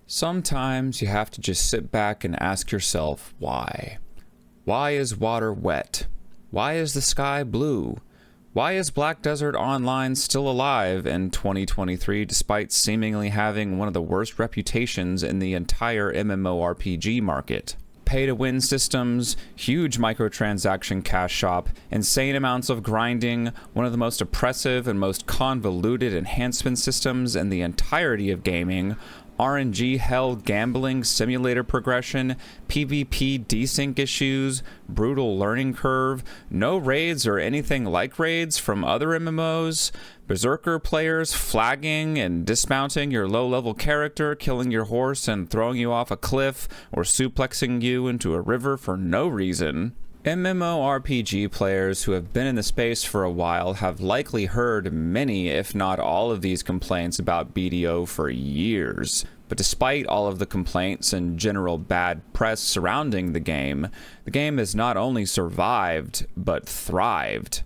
Sometimes you have to just sit back and ask yourself why. Why is water wet? Why is the sky blue? Why is Black Desert Online still alive in 2023 despite seemingly having one of the worst reputations in the entire MMORPG market? Pay-to-win systems, huge microtransaction cash shop, insane amounts of grinding, one of the most oppressive and most convoluted enhancement systems in the entirety of gaming, RNG-held gambling simulator progression, PvP desync issues, brutal learning curve, no raids or anything like raids from other MMOs, Berserker players flagging and dismounting your low-level character, killing your horse and throwing you off a cliff, or suplexing you into a river for no reason. MMORPG players who have been in the space for a while have likely heard many, if not all of these complaints about BDO for years. But despite all of the complaints and general bad press surrounding the game has not only survived, but thrived.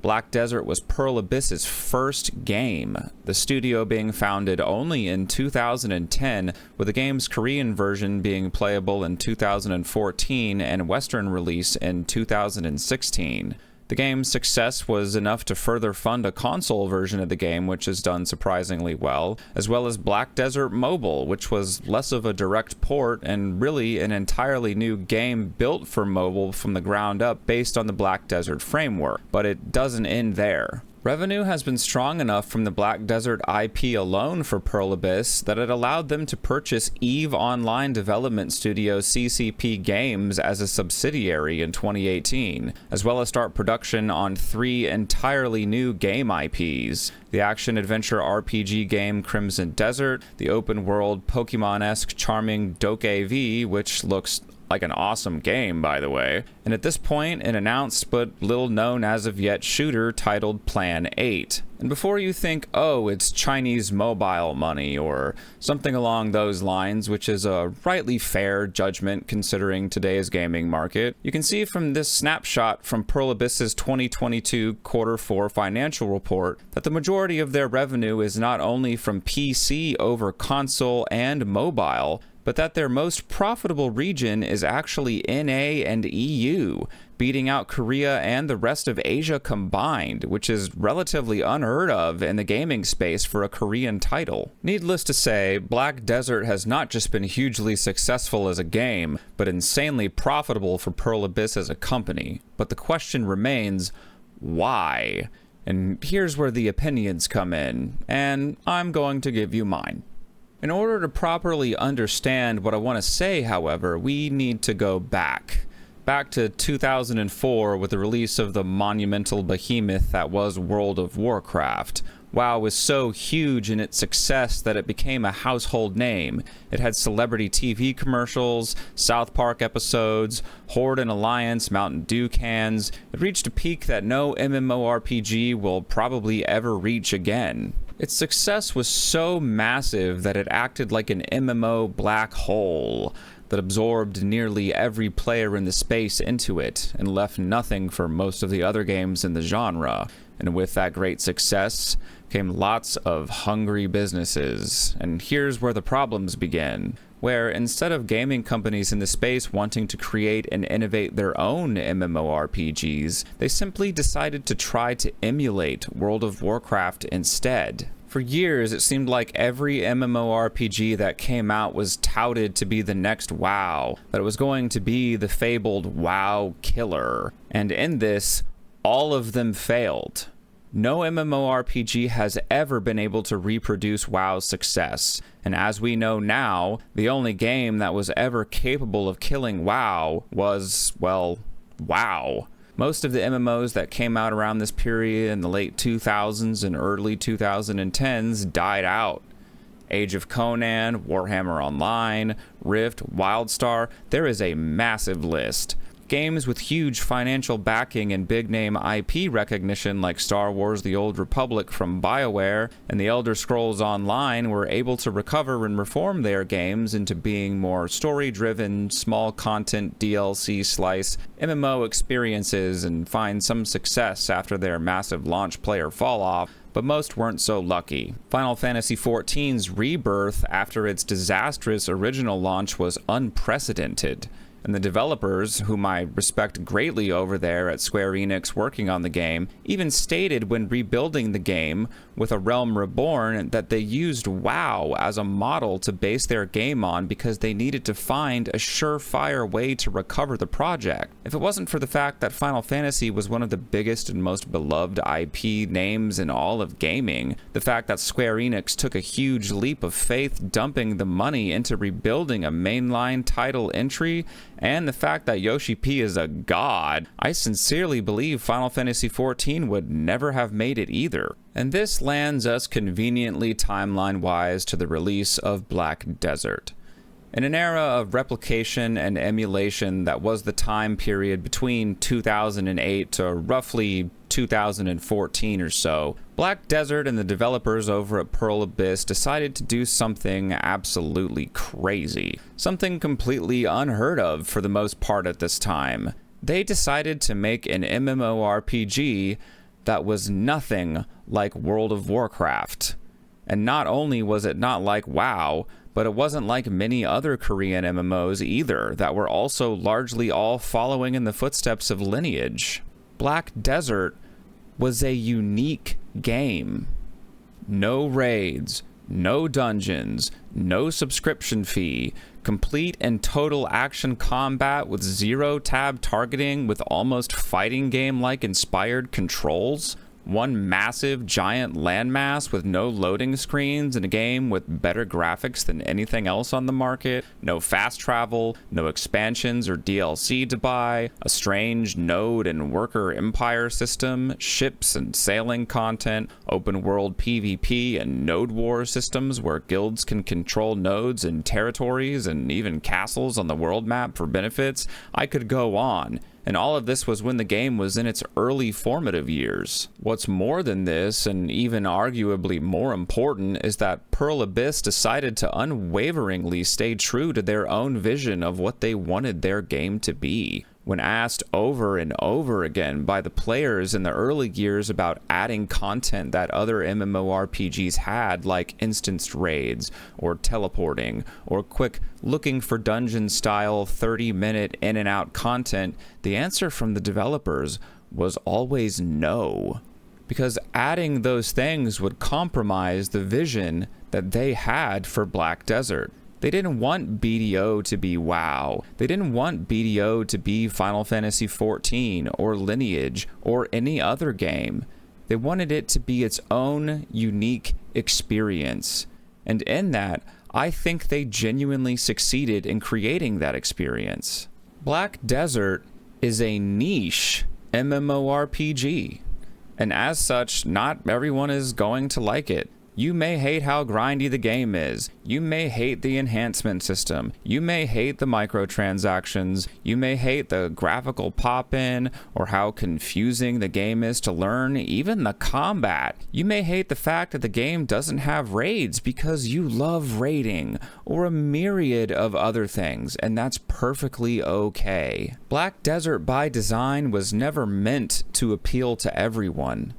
Black Desert was Pearl Abyss's first game, the studio being founded only in 2010, with the game's Korean version being playable in 2014 and Western release in 2016. The game's success was enough to further fund a console version of the game, which has done surprisingly well, as well as Black Desert Mobile, which was less of a direct port and really an entirely new game built for mobile from the ground up based on the Black Desert framework. But it doesn't end there. Revenue has been strong enough from the Black Desert IP alone for Pearl Abyss that it allowed them to purchase EVE Online development studio CCP Games as a subsidiary in 2018, as well as start production on 3 entirely new game IPs: the action-adventure RPG game Crimson Desert, the open-world Pokemon-esque charming Dokev, which looks like an awesome game, by the way, and at this point, an announced but little known as of yet shooter titled Plan 8. And before you think, oh, it's Chinese mobile money or something along those lines, which is a rightly fair judgment considering today's gaming market, you can see from this snapshot from Pearl Abyss's 2022 Q4 financial report that the majority of their revenue is not only from PC over console and mobile, but that their most profitable region is actually NA and EU, beating out Korea and the rest of Asia combined, which is relatively unheard of in the gaming space for a Korean title. Needless to say, Black Desert has not just been hugely successful as a game, but insanely profitable for Pearl Abyss as a company. But the question remains, why? And here's where the opinions come in, and I'm going to give you mine. In order to properly understand what I want to say, however, we need to go back to 2004 with the release of the monumental behemoth that was World of Warcraft. WoW was so huge in its success that it became a household name. It had celebrity TV commercials, South Park episodes, Horde and Alliance, Mountain Dew cans. It reached a peak that no MMORPG will probably ever reach again. Its success was so massive that it acted like an MMO black hole that absorbed nearly every player in the space into it and left nothing for most of the other games in the genre. And with that great success came lots of hungry businesses. And here's where the problems begin, where instead of gaming companies in the space wanting to create and innovate their own MMORPGs, they simply decided to try to emulate World of Warcraft instead. For years, it seemed like every MMORPG that came out was touted to be the next WoW, that it was going to be the fabled WoW killer. And in this, all of them failed. No MMORPG has ever been able to reproduce WoW's success, and as we know now, the only game that was ever capable of killing WoW was, well, WoW. Most of the MMOs that came out around this period in the late 2000s and early 2010s died out. Age of Conan, Warhammer Online, Rift, WildStar, there is a massive list. Games with huge financial backing and big-name IP recognition like Star Wars The Old Republic from BioWare and The Elder Scrolls Online were able to recover and reform their games into being more story-driven, small content DLC slice MMO experiences and find some success after their massive launch player fall-off. but most weren't so lucky. Final Fantasy XIV's rebirth after its disastrous original launch was unprecedented, and the developers, whom I respect greatly over there at Square Enix working on the game, even stated when rebuilding the game with A Realm Reborn that they used WoW as a model to base their game on because they needed to find a surefire way to recover the project. If it wasn't for the fact that Final Fantasy was one of the biggest and most beloved IP names in all of gaming, the fact that Square Enix took a huge leap of faith dumping the money into rebuilding a mainline title entry, and the fact that Yoshi P is a god, I sincerely believe Final Fantasy XIV would never have made it either. And this lands us conveniently timeline-wise to the release of Black Desert. In an era of replication and emulation that was the time period between 2008 to roughly 2014 or so, Black Desert and the developers over at Pearl Abyss decided to do something absolutely crazy. Something completely unheard of for the most part at this time. They decided to make an MMORPG that was nothing like World of Warcraft. And not only was it not like WoW, but it wasn't like many other Korean MMOs either that were also largely all following in the footsteps of Lineage. Black Desert was a unique game. No raids, no dungeons, no subscription fee, complete and total action combat with zero tab targeting with almost fighting game-like inspired controls. One massive giant landmass with no loading screens in a game with better graphics than anything else on the market, no fast travel, no expansions or DLC to buy, a strange node and worker empire system, ships and sailing content, open world PvP and node war systems where guilds can control nodes and territories and even castles on the world map for benefits. I could go on. And all of this was when the game was in its early formative years. What's more than this, and even arguably more important, is that Pearl Abyss decided to unwaveringly stay true to their own vision of what they wanted their game to be. When asked over and over again by the players in the early years about adding content that other MMORPGs had, like instanced raids, or teleporting, or quick looking for dungeon style 30-minute in and out content, the answer from the developers was always no. Because adding those things would compromise the vision that they had for Black Desert. They didn't want BDO to be WoW. They didn't want BDO to be Final Fantasy XIV or Lineage or any other game. They wanted it to be its own unique experience. And in that, I think they genuinely succeeded in creating that experience. Black Desert is a niche MMORPG. And as such, not everyone is going to like it. You may hate how grindy the game is. You may hate the enhancement system. You may hate the microtransactions. You may hate the graphical pop-in or how confusing the game is to learn, even the combat. You may hate the fact that the game doesn't have raids because you love raiding, or a myriad of other things, and that's perfectly okay. Black Desert by design was never meant to appeal to everyone.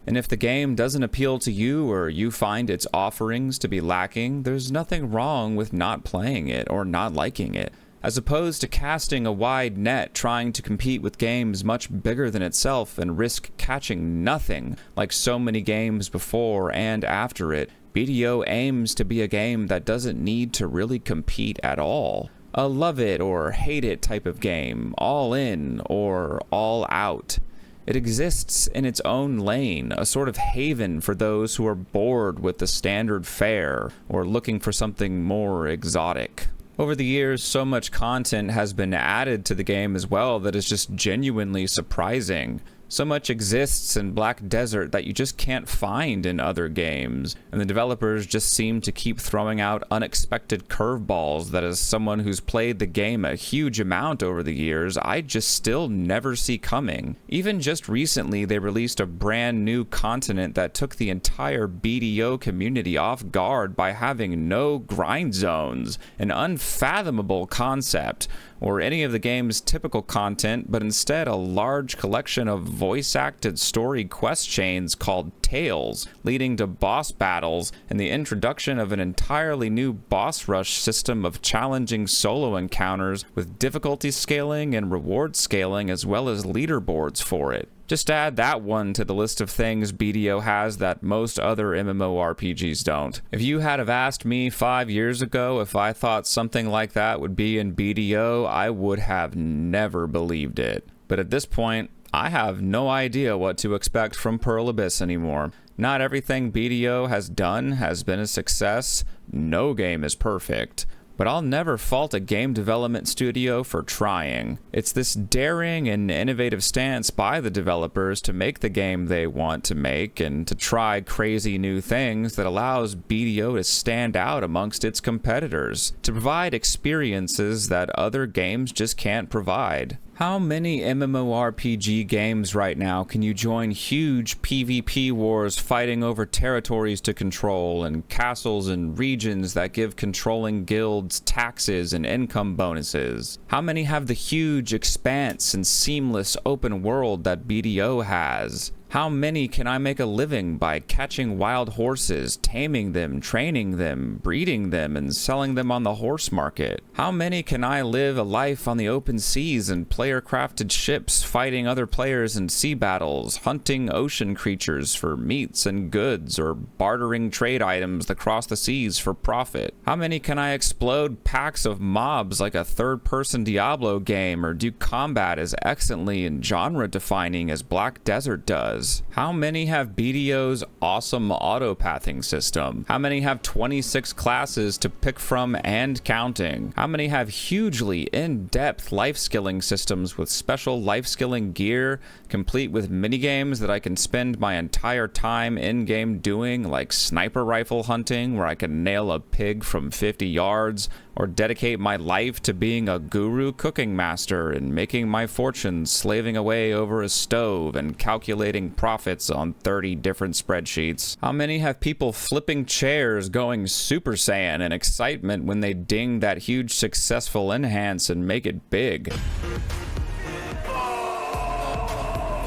And if the game doesn't appeal to you or you find its offerings to be lacking, there's nothing wrong with not playing it or not liking it. As opposed to casting a wide net trying to compete with games much bigger than itself and risk catching nothing like so many games before and after it, BDO aims to be a game that doesn't need to really compete at all. A love it or hate it type of game, all in or all out. It exists in its own lane, a sort of haven for those who are bored with the standard fare or looking for something more exotic. Over the years, so much content has been added to the game as well that is just genuinely surprising. So much exists in Black Desert that you just can't find in other games, and the developers just seem to keep throwing out unexpected curveballs that, as someone who's played the game a huge amount over the years, I just still never see coming. Even just recently, they released a brand new continent that took the entire BDO community off guard by having no grind zones, an unfathomable concept, or any of the game's typical content, but instead a large collection of voice-acted story quest chains called Tales, leading to boss battles and the introduction of an entirely new boss rush system of challenging solo encounters with difficulty scaling and reward scaling, as well as leaderboards for it. Just add that one to the list of things BDO has that most other MMORPGs don't. If you had have asked me 5 years ago if I thought something like that would be in BDO, I would have never believed it. But at this point, I have no idea what to expect from Pearl Abyss anymore. Not everything BDO has done has been a success. No game is perfect. But I'll never fault a game development studio for trying. It's this daring and innovative stance by the developers to make the game they want to make and to try crazy new things that allows BDO to stand out amongst its competitors, to provide experiences that other games just can't provide. How many MMORPG games right now can you join huge PvP wars fighting over territories to control and castles and regions that give controlling guilds taxes and income bonuses? How many have the huge expanse and seamless open world that BDO has? How many can I make a living by catching wild horses, taming them, training them, breeding them, and selling them on the horse market? How many can I live a life on the open seas and player-crafted ships, fighting other players in sea battles, hunting ocean creatures for meats and goods, or bartering trade items across the seas for profit? How many can I explode packs of mobs like a third-person Diablo game, or do combat as excellently and genre-defining as Black Desert does? How many have BDO's awesome auto-pathing system? How many have 26 classes to pick from and counting? How many have hugely in-depth life-skilling systems with special life-skilling gear, complete with minigames that I can spend my entire time in-game doing, like sniper rifle hunting, where I can nail a pig from 50 yards, or dedicate my life to being a guru cooking master and making my fortune slaving away over a stove and calculating profits on 30 different spreadsheets? How many have people flipping chairs going Super Saiyan in excitement when they ding that huge successful enhance and make it big?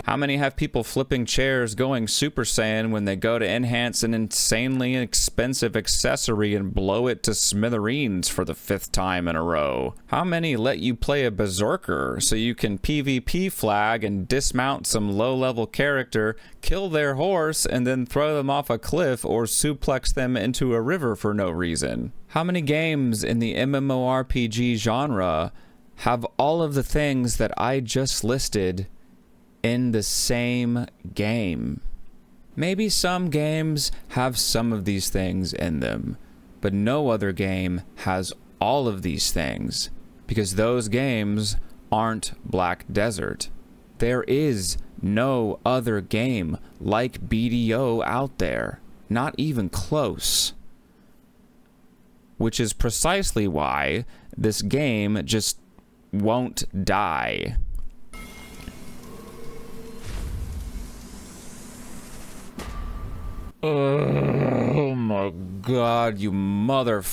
How many have people flipping chairs going Super Saiyan when they go to enhance an insanely expensive accessory and blow it to smithereens for the 5th time in a row? How many let you play a berserker so you can PvP flag and dismount some low-level character, kill their horse, and then throw them off a cliff or suplex them into a river for no reason? How many games in the MMORPG genre have all of the things that I just listed in the same game? Maybe some games have some of these things in them, but no other game has all of these things, because those games aren't Black Desert. There is no other game like BDO out there, not even close. Which is precisely why this game just won't die. Oh my god, you motherfucker.